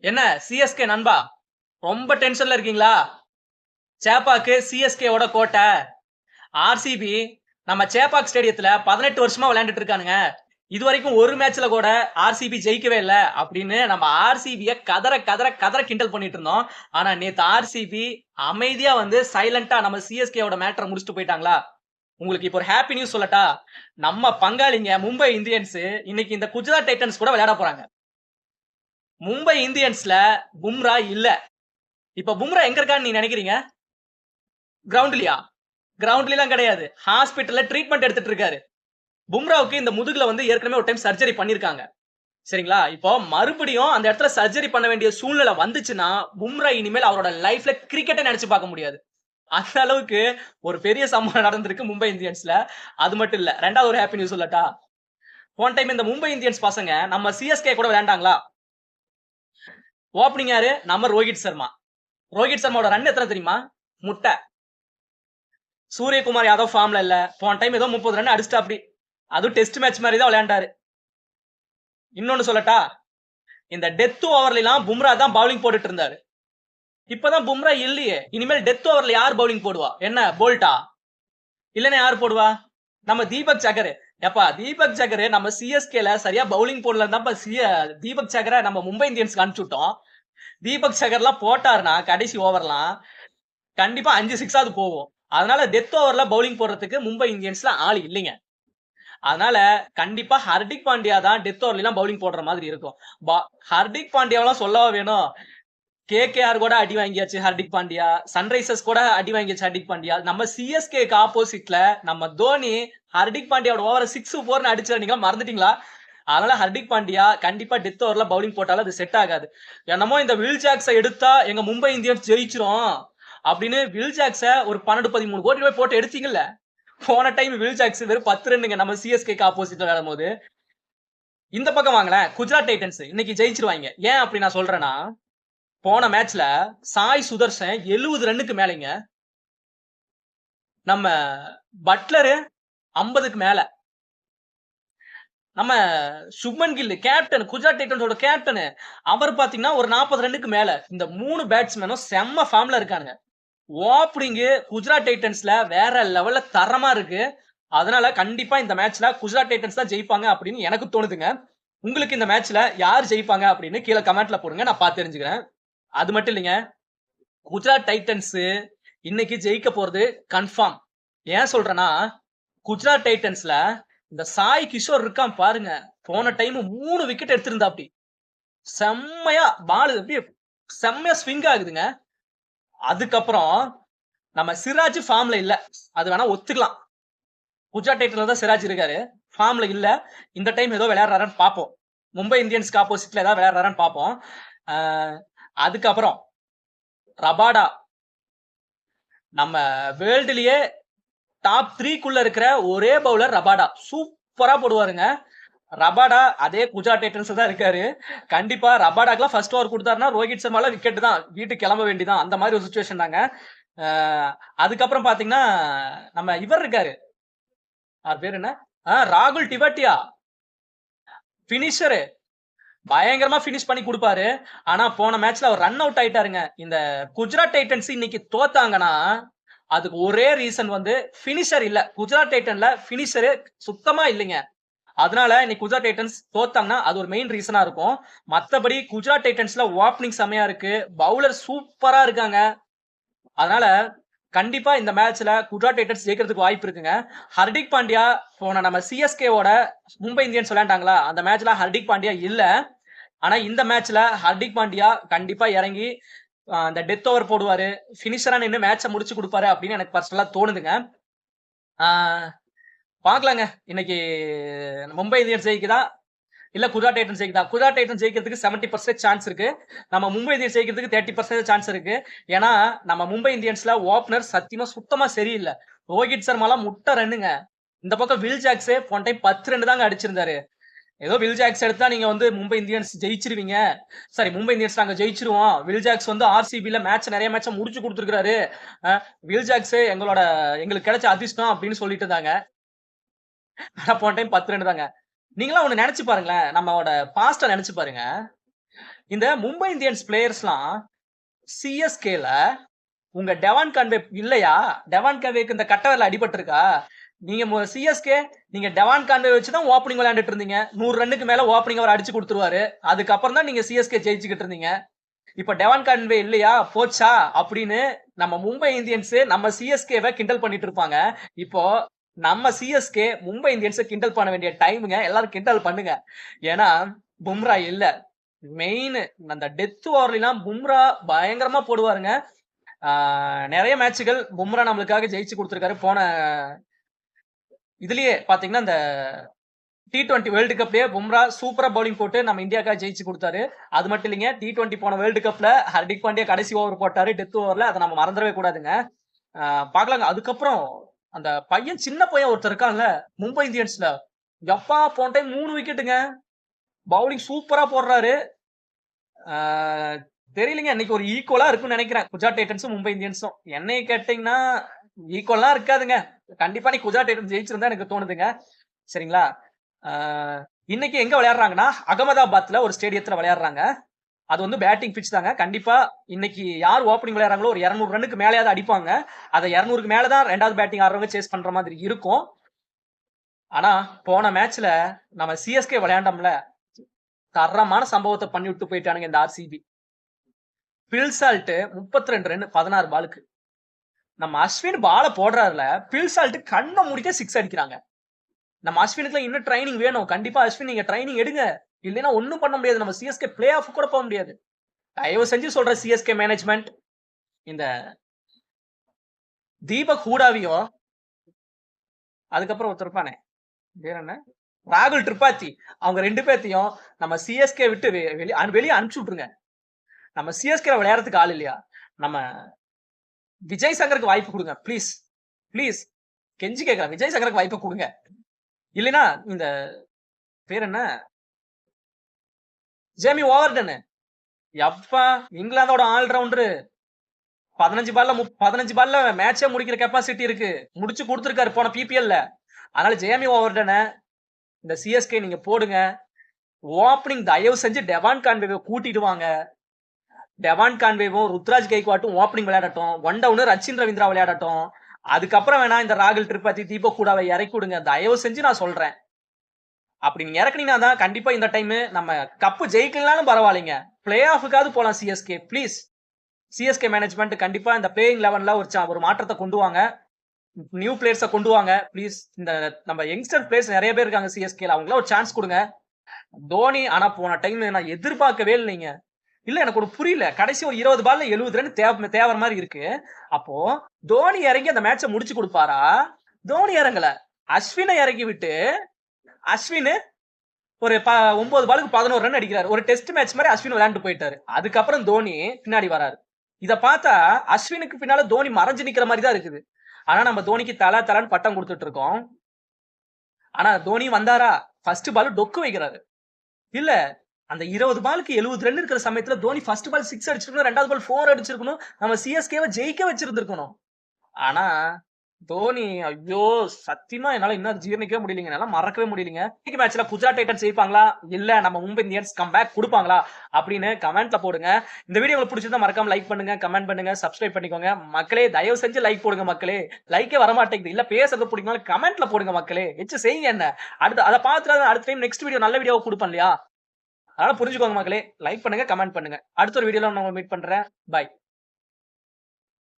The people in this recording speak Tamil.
என்ன சிஎஸ்கே நண்பா, ரொம்ப டென்ஷன்ல இருக்கீங்களா? சேப்பாக்கு சிஎஸ்கே ஓட கோட்டை. ஆர்சிபி நம்ம சேப்பாக் ஸ்டேடியத்துல 18 வருஷமா விளையாண்டுட்டு இருக்கானுங்க. இதுவரைக்கும் ஒரு மேட்ச்ல கூட ஆர்சிபி ஜெயிக்கவே இல்ல அப்படின்னு நம்ம ஆர்சிபிய கதற கதற கதற கிண்டல் பண்ணிட்டு இருந்தோம். ஆனா நேத்து ஆர்சிபி அமைதியா வந்து சைலண்டா நம்ம சிஎஸ்கே ஓட மேட்டரை முடிச்சுட்டு போயிட்டாங்களா? உங்களுக்கு இப்போ ஒரு ஹாப்பி நியூஸ் சொல்லட்டா? நம்ம பங்காளிங்க மும்பை இந்தியன்ஸ் இன்னைக்கு இந்த குஜராத் டைட்டன்ஸ் கூட விளையாட போறாங்க. மும்பை இந்தியன்ஸ்ல பும்ரா இல்ல. இப்ப பும்ரா எங்க இருக்கான்னு நீங்க நினைக்கிறீங்க? கிரவுண்ட்லயா? கிரவுண்ட்லலாம் கிடையாது. ஹாஸ்பிடல்ல ட்ரீட்மெண்ட் எடுத்துட்டு இருக்காரு. பும்ராவுக்கு இந்த முதுகுல வந்து ஏற்கனவே ஒரு டைம் சர்ஜரி பண்ணிருக்காங்க. சரிங்களா? இப்போ மறுபடியும் அந்த இடத்துல சர்ஜரி பண்ண வேண்டிய சூழ்நிலை வந்துச்சுன்னா, பும்ரா இனிமேல் அவரோட லைஃப்ல கிரிக்கெட்டே நினைச்சு பார்க்க முடியாது. அந்த அளவுக்கு ஒரு பெரிய சம்பவம் நடந்திருக்கு மும்பை இந்தியன்ஸ்ல. அது மட்டும் இல்ல. 2வது ஒரு ஹாப்பி நியூஸ் சொல்லட்டா? போன டைம் இந்த மும்பை இந்தியன்ஸ் பசங்க நம்ம சிஎஸ்கே கூட விளையாண்டாங்களா? ஓப்பனிங் யாரு? நம்ம ரோஹித் சர்மா. ரோஹித் சர்மாவோட ரன் எத்தனை தெரியுமா? முட்டை. சூரியகுமார் யாதவ் ஃபார்ம்ல இல்ல. போன டைம் ஏதோ 30 ரன் அடிச்சிட்டாப்டி. அதுவும் டெஸ்ட் மேட்ச் மாதிரி தான் விளையாண்டாரு. இன்னொன்னு சொல்லட்டா? இந்த டெத் ஓவர்லாம் பும்ரா தான் பவுலிங் போட்டுட்டு இருந்தாரு. இப்பதான் பும்ரா இல்லையே. இனிமேல் டெத் ஓவர்ல யார் பவுலிங் போடுவா? என்ன போல்ட்டா? இல்லன்னா யார் போடுவா? நம்ம தீபக் சகர். எப்பா தீபக் சகர் நம்ம சிஎஸ்கேல சரியா பவுலிங் போடல தான் தீபக் சகரை நம்ம மும்பை இந்தியன்ஸ்க்கு அனுப்பிச்சுட்டோம். தீபக் சகர்லாம் போட்டாருன்னா கடைசி ஓவர்லாம் கண்டிப்பா 5 6ஆவது போகும். அதனால டெத் ஓவர்ல பவுலிங் போடுறதுக்கு மும்பை இந்தியன்ஸ்ல ஆள் இல்லைங்க. அதனால கண்டிப்பா ஹர்திக் பாண்டியா தான் டெத் ஓவர்லாம் பவுலிங் போடுற மாதிரி இருக்கும். ஹர்திக் பாண்டியாவெல்லாம் சொல்லவா வேணும்? கேகேஆர் கூட அடி வாங்கியாச்சு ஹர்திக் பாண்டியா. சன்ரைசர்ஸ் கூட அடி வாங்கியாச்சு ஹர்திக் பாண்டியா. நம்ம சிஎஸ்கேக்கு ஆப்போசிட்ல நம்ம தோனி ஹர்திக் பாண்டியாவோட ஓவர 6 4ன்னு அடிச்சாரு. நீங்க மறந்துட்டீங்களா? அதனால ஹர்திக் பாண்டியா கண்டிப்பா டெத் ஓவர்ல பவுலிங் போட்டாலும் அது செட் ஆகாது. என்னமோ இந்த வில் ஜாக்ஸை எடுத்தா எங்க மும்பை இந்தியன்ஸ் ஜெயிச்சிரும் அப்படின்னு வில் ஜாக்ஸ ஒரு 12 13 கோடி ரூபாய் போட்டு எடுத்தீங்கல்ல. போன டைம் வில் ஜாக்ஸ் வெறும் 10 ரன்னுங்க நம்ம சிஎஸ்கேக்கு ஆப்போசிட்ல விளையாடும் போது. இந்த பக்கம் வாங்களேன், குஜராத் டைட்டன்ஸ் இன்னைக்கு ஜெயிச்சிருவாங்க. ஏன் அப்படி நான் சொல்றேன்னா, போன மேட்ச்ல சாய் சுதர்சன் 70 ரன்னுக்கு மேலங்க. நம்ம பட்லர் 50க்கு மேல. நம்ம சுப்மன் கில் கேப்டன், குஜராத் டைட்டன்ஸோட கேப்டன், அவர் பாத்தீங்கன்னா ஒரு 40 ரன்னுக்கு மேல. இந்த 3 பேட்ஸ்மேனும் செம்ம ஃபார்ம்ல இருக்கானுங்க. ஓப்பனிங் குஜராத் டைட்டன்ஸ்ல வேற லெவல்ல தரமா இருக்கு. அதனால கண்டிப்பா இந்த மேட்ச்ல குஜராத் டைட்டன்ஸ் தான் ஜெயிப்பாங்க அப்படின்னு எனக்கு தோணுதுங்க. உங்களுக்கு இந்த மேட்ச்ல யார் ஜெயிப்பாங்க அப்படின்னு கீழே கமெண்ட்ல போடுங்க. நான் பார்த்து தெரிஞ்சுக்கிறேன். அது மட்டும் இல்லைங்க, குஜராத் டைட்டன்ஸ் இன்னைக்கு ஜெயிக்க போறது கன்ஃபார்ம். ஏன் சொல்றேன்னா, குஜராத் டைட்டன்ஸ்ல இந்த சாய் கிஷோர் இருக்கான் பாருங்க. போன டைம் 3 விக்கெட் எடுத்திருந்தாப்டி. செம்மையா பால் அப்படியே செம்மையா ஸ்விங் ஆகுதுங்க. அதுக்கப்புறம் நம்ம சிராஜ் ஃபார்ம்ல இல்ல. அது வேணா ஒத்துக்கலாம். குஜராத் டைட்டன்ஸ்ல தான் சிராஜ் இருக்காரு. ஃபார்ம்ல இல்ல. இந்த டைம் ஏதோ விளையாடுறாருன்னு பாப்போம். மும்பை இந்தியன்ஸ்க்கு ஆப்போசிட்ல ஏதாவது விளையாடுறாருன்னு பாப்போம். அதுக்கப்புறம் ரபாடா நம்ம வேர்ல்டுலயே டாப் 3க்குள்ள இருக்கிற ஒரே பவுலர் ரபாடா. சூப்பரா போடுவாருங்க. ரபாடா அதே குஜராத் டைட்டன்ஸ் தான் இருக்காரு. கண்டிப்பா ரபாடாக்கெல்லாம் ஃபர்ஸ்ட் ஓவர் கொடுத்தாருன்னா ரோஹித் சர்மால விக்கெட் தான். வீட்டுக்கு கிளம்ப வேண்டியதான். அந்த மாதிரி ஒரு சுச்சுவேஷன் தாங்க. அதுக்கப்புறம் பாத்தீங்கன்னா நம்ம இவர் இருக்காரு. அவர் பேர் என்ன? ராகுல் டிவாட்டியா. பினிஷரு. பயங்கரமா பினிஷ் பண்ணி கொடுப்பாரு. ஆனா போன மேட்ச்ல அவர் ரன் அவுட் ஆயிட்டாருங்க. இந்த குஜராத் டைட்டன்ஸ் இன்னைக்கு தோத்தாங்கன்னா அதுக்கு ஒரே ரீசன் வந்து பினிஷர் இல்ல. குஜராத் டைட்டன்ல பினிஷரு சுத்தமா இல்லைங்க. அதனால இன்னைக்கு குஜராத் டைட்டன்ஸ் தோத்தாங்கன்னா அது ஒரு மெயின் ரீசனா இருக்கும். மத்தபடி குஜராத் டைட்டன்ஸ்ல ஓப்பனிங் செமையா இருக்கு. பவுலர் சூப்பரா இருக்காங்க. அதனால கண்டிப்பா இந்த மேட்ச்ல குஜராத் டைட்டன்ஸ் ஜெயிக்கிறதுக்கு வாய்ப்பு இருக்குங்க. ஹர்திக் பாண்டியா போன நம்ம சிஎஸ்கேவோட மும்பை இந்தியன்ஸ் விளையாண்டாங்களா, அந்த மேட்ச்ல ஹர்திக் பாண்டியா இல்ல. ஆனா இந்த மேட்ச்ல ஹர்திக் பாண்டியா கண்டிப்பா இறங்கி அந்த டெத் ஓவர் போடுவாரு. பினிஷரா நின்னு மேட்சை முடிச்சு கொடுப்பாரு அப்படின்னு எனக்கு பர்சனலா தோணுதுங்க. பாக்கலாங்க. இன்னைக்கு மும்பை இந்தியன்ஸ் ஜெயிக்குதா இல்ல குஜராத் டைட்டன்ஸ் ஜெயிக்குதா? குஜராத் டைட்டன்ஸ் ஜெயிக்கிறதுக்கு 70% சான்ஸ் இருக்கு. நம்ம மும்பை இந்தியன்ஸ் ஜெயிக்கிறதுக்கு 30% சான்ஸ் இருக்கு. ஏன்னா நம்ம மும்பை இந்தியன்ஸ்ல ஓபனர் சத்தியமா சுத்தமா சரியில்லை. ரோஹித் சர்மாலாம் முட்டை ரன்னுங்க. இந்த பக்கம் வில் ஜாக்ஸ் போன டைம் 10 ரன் தாங்க அடிச்சிருந்தாரு. ஏதோ வில் ஜாக்ஸ் எடுத்தா நீங்க வந்து மும்பை இந்தியன்ஸ் ஜெயிச்சிருவீங்க. சரி மும்பை இந்தியன்ஸ் நாங்க ஜெயிச்சிருவோம். வில் ஜாக்ஸ் வந்து ஆர்சிபில நிறைய மேட்ச முடிச்சு கொடுத்துருக்காரு. வில் ஜாக்ஸ் எங்களுக்கு கிடைச்ச அதிர்ஷ்டம் அப்படின்னு சொல்லிட்டு இருந்தாங்க. ஆனா போன டைம் 10 ரன் தாங்க. நீங்களா ஒண்ணு நினைச்சு பாருங்களேன். நம்மளோட பாஸ்ட நினைச்சு பாருங்க. இந்த மும்பை இந்தியன்ஸ் பிளேயர்ஸ்லாம் சிஎஸ்கேல உங்க டெவான் கான்வே இல்லையா? டெவான் கான்வேக்கு இந்த கட்டவரில் அடிபட்டிருக்கா? நீங்க சிஎஸ்கே நீங்க டெவான் கான்வே வச்சுதான் ஓப்பனிங் விளையாண்டுட்டு இருந்தீங்க. 100 ரன்னுக்கு மேல ஓப்பனிங் அவர் அடிச்சு கொடுத்துருவாரு. அதுக்கப்புறம் தான் நீங்க சிஎஸ்கே ஜெயிச்சுக்கிட்டு இருந்தீங்க. இப்ப டெவான் கான்வே இல்லையா போச்சா அப்படின்னு நம்ம மும்பை இந்தியன்ஸ் நம்ம சிஎஸ்கேவை கிண்டல் பண்ணிட்டு இருப்பாங்க. இப்போ நம்ம சிஎஸ்கே மும்பை இந்தியன்ஸை கிண்டல் பண்ண வேண்டிய டைமுங்க. எல்லாரும் கிண்டல் பண்ணுங்க. ஏன்னா பும்ரா இல்ல. மெயின் அந்த டெத் ஓவர்லாம் பும்ரா பயங்கரமா போடுவாருங்க. நிறைய மேட்சுகள் பும்ரா நம்மளுக்காக ஜெயிச்சு கொடுத்துருக்காரு. போன இதுலயே பாத்தீங்கன்னா இந்த T20 வேர்ல்டு கப்லயே பும்ரா சூப்பரா பவுலிங் போட்டு நம்ம இந்தியாக்காக ஜெயிச்சு கொடுத்தாரு. அது மட்டும் இல்லைங்க, T20 போன வேர்ல்டு கப்ல ஹர்திக் பாண்டியா கடைசி ஓவர் போட்டாரு டெத் ஓவர்ல. அதை நம்ம மறந்துடவே கூடாதுங்க. பாக்கலாங்க. அதுக்கப்புறம் அந்த பையன் சின்ன பையன் ஒருத்தர் இருக்கான்ல மும்பை இந்தியன்ஸ்ல, எப்பா போன டைம் 3 விக்கெட்டுங்க. பவுலிங் சூப்பரா போடுறாரு. தெரியலங்க, இன்னைக்கு ஒரு ஈக்குவலா இருக்குன்னு நினைக்கிறேன் குஜராத் டைட்டன்ஸும் மும்பை இந்தியன்ஸும். என்னை கேட்டீங்கன்னா ஈக்குவலா இருக்காதுங்க. கண்டிப்பா நீ குஜராத் டைட்டன்ஸ் ஜெயிச்சிருந்தா எனக்கு தோணுதுங்க. சரிங்களா? இன்னைக்கு எங்க விளையாடுறாங்கன்னா அகமதாபாத்ல ஒரு ஸ்டேடியத்துல விளையாடுறாங்க. அது வந்து பேட்டிங் பிட்ச் தாங்க. கண்டிப்பா இன்னைக்கு யார் ஓப்பனிங் விளையாடுறாங்களோ ஒரு 200 ரன்னுக்கு மேலேயாவது அடிப்பாங்க. அதை 200க்கு மேலதான் ரெண்டாவது பேட்டிங் ஆடுறவங்க சேஸ் பண்ற மாதிரி இருக்கும். ஆனா போன மேட்ச்ல நம்ம சிஎஸ்கே விளையாண்டோம்ல, தரமான சம்பவத்தை பண்ணி விட்டு போயிட்டானுங்க இந்த ஆர்சிபி. பில்சால்ட் 32 ரன் 16 பாலுக்கு. நம்ம அஸ்வின் பால போடுறாருல, பில்சால்ட் கண்ணை முடிக்க 6 அடிக்கிறாங்க. நம்ம அஸ்வினுக்கு இன்னும் ட்ரைனிங் வேணும். கண்டிப்பா அஸ்வின் நீங்க ட்ரைனிங் எடுங்க. இல்லைன்னா ஒன்னும் பண்ண முடியாது. நம்ம சிஎஸ்கே பிளே ஆஃப் கூட போக முடியாது. தயவு செஞ்சு சொல்ற சிஎஸ்கே மேனேஜ்மெண்ட், இந்த தீபக் ஹூடாவியும் அதுக்கப்புறம் ஒருத்தர் இருப்பானே பேர் என்ன, ராகுல் திரிபாதி, அவங்க 2 பேர்த்தையும் நம்ம சிஎஸ்கே விட்டு வெளியே அனுப்பிச்சு விட்டுருங்க. நம்ம சிஎஸ்கே விளையாடுறதுக்கு ஆள் இல்லையா? நம்ம விஜய் சங்கருக்கு வாய்ப்பு கொடுங்க ப்ளீஸ். ப்ளீஸ் கெஞ்சி கேட்கலாம், விஜய் சங்கருக்கு வாய்ப்பு கொடுங்க. இல்லைன்னா இந்த பேர் என்ன, ஜேமி ஓவர்டன், எப்பா இங்கிலாந்தோட ஆல்ரவுண்டரு. 15 பால்ல மேட்சே முடிக்கிற கெப்பாசிட்டி இருக்கு. முடிச்சு கொடுத்துருக்காரு போன பிபிஎல்ல. அதனால ஜேமி ஓவர்டனை இந்த சிஎஸ்கே நீங்க போடுங்க. ஓப்பனிங் தயவு செஞ்சு டெவான் கான்வேவை கூட்டிட்டு வாங்க. டெவான் கான்வேவும் ருத்ராஜ் கெய்க்வாட்டும் ஓப்பனிங் விளையாடட்டும். 1 டவுன் ரச்சின் ரவீந்திரா விளையாடட்டும். அதுக்கப்புறம் வேணா இந்த ராகுல் திரிபாதி தீபக் ஹூடாவை இறக்கி விடுங்க. தயவு செஞ்சு நான் சொல்றேன். அப்படி நீங்க இறக்குனீங்கன்னா தான் கண்டிப்பா இந்த டைம் நம்ம கப்பு ஜெயிக்கலனாலும் பரவாயில்லைங்க, பிளே ஆஃபுக்காவது போலாம் சிஎஸ்கே. ப்ளீஸ் சிஎஸ்கே மேனேஜ்மெண்ட் கண்டிப்பா இந்த பிளேயிங் 11ல ஒரு மாற்றத்தை கொண்டு வாங்க. நியூ பிளேயர்ஸை கொண்டு வாங்க ப்ளீஸ். இந்த நம்ம யங்ஸ்டர் பிளேயர்ஸ் நிறைய பேர் இருக்காங்க சிஎஸ்கேல, அவங்கள ஒரு சான்ஸ் கொடுங்க. தோனி ஆனா போன டைம் நான் எதிர்பார்க்கவே இல்லைங்க. இல்ல எனக்கு ஒரு புரியல. கடைசி ஒரு 20 பால்ல 70 ரன் தேவற மாதிரி இருக்கு. அப்போ தோனி இறங்கி அந்த மேட்சை முடிச்சு கொடுப்பாரா? தோனி இறங்கல, அஸ்வினை இறக்கி விட்டு அஸ்வின் ஒரு 9 பாலுக்கு 11 ரன் அடிக்கிறாரு. ஒரு டெஸ்ட் மேட்ச் மாதிரி அஸ்வின் விளையாண்டு போயிட்டாரு. அதுக்கப்புறம் தோனி பின்னாடி வராரு. இத பார்த்தா அஸ்வினுக்கு பின்னால தோனி மறைஞ்சு நிக்கிற மாதிரி தான் இருக்குது. ஆனா நம்ம தோனிக்கு தலான்னு பட்டம் கொடுத்துட்டு இருக்கோம். ஆனா தோனி வந்தாரா, ஃபர்ஸ்ட் பால் டொக்கு வைக்கிறாரு. இல்ல அந்த 20 பாலுக்கு 70 ரன் இருக்கிற சமயத்துல தோனி ஃபர்ஸ்ட் பால் 6 அடிச்சிருக்கணும், 2வது பால் 4 அடிச்சிருக்கணும், நம்ம சிஎஸ்கேவை ஜெயிக்க வச்சிருந்திருக்கணும். ஆனா தோனி ஐயோ சத்தியமா என்னால இன்னும் ஜீர்ணிக்கவே முடியலங்க, என்னால மறக்கவே முடியலங்க. இன்னைக்கு மேட்ச்ல குஜராத் டைட்டன்ஸ் ஜெயிப்பாங்களா இல்ல நம்ம மும்பை இந்தியன்ஸ் கம்பேக் கொடுப்பாங்களா அப்படின்னு கமெண்ட்ல போடுங்க. இந்த வீடியோ உங்களுக்கு பிடிச்சிருந்தா மறக்காம லைக் பண்ணுங்க, கமெண்ட் பண்ணுங்க, சப்ஸ்கிரைப் பண்ணிக்கோங்க மக்களே. தயவு செஞ்சு லைக் போடுங்க மக்களே. லைக்கே வர மாட்டேங்குது. இல்ல பேசுறது பிடிக்கணும் கமெண்ட்ல போடுங்க மக்களே. வச்சு செய்யுங்க. என்ன அடுத்து அதை பார்த்துட்டு அடுத்த டைம் நெக்ஸ்ட் வீடியோ நல்ல வீடியோ கொடுப்பேன் இல்லையா? அதனால புரிஞ்சுக்கோங்க மக்களே. லைக் பண்ணுங்க, கமெண்ட் பண்ணுங்க. அடுத்த ஒரு வீடியோல நான் மீட் பண்றேன். பை.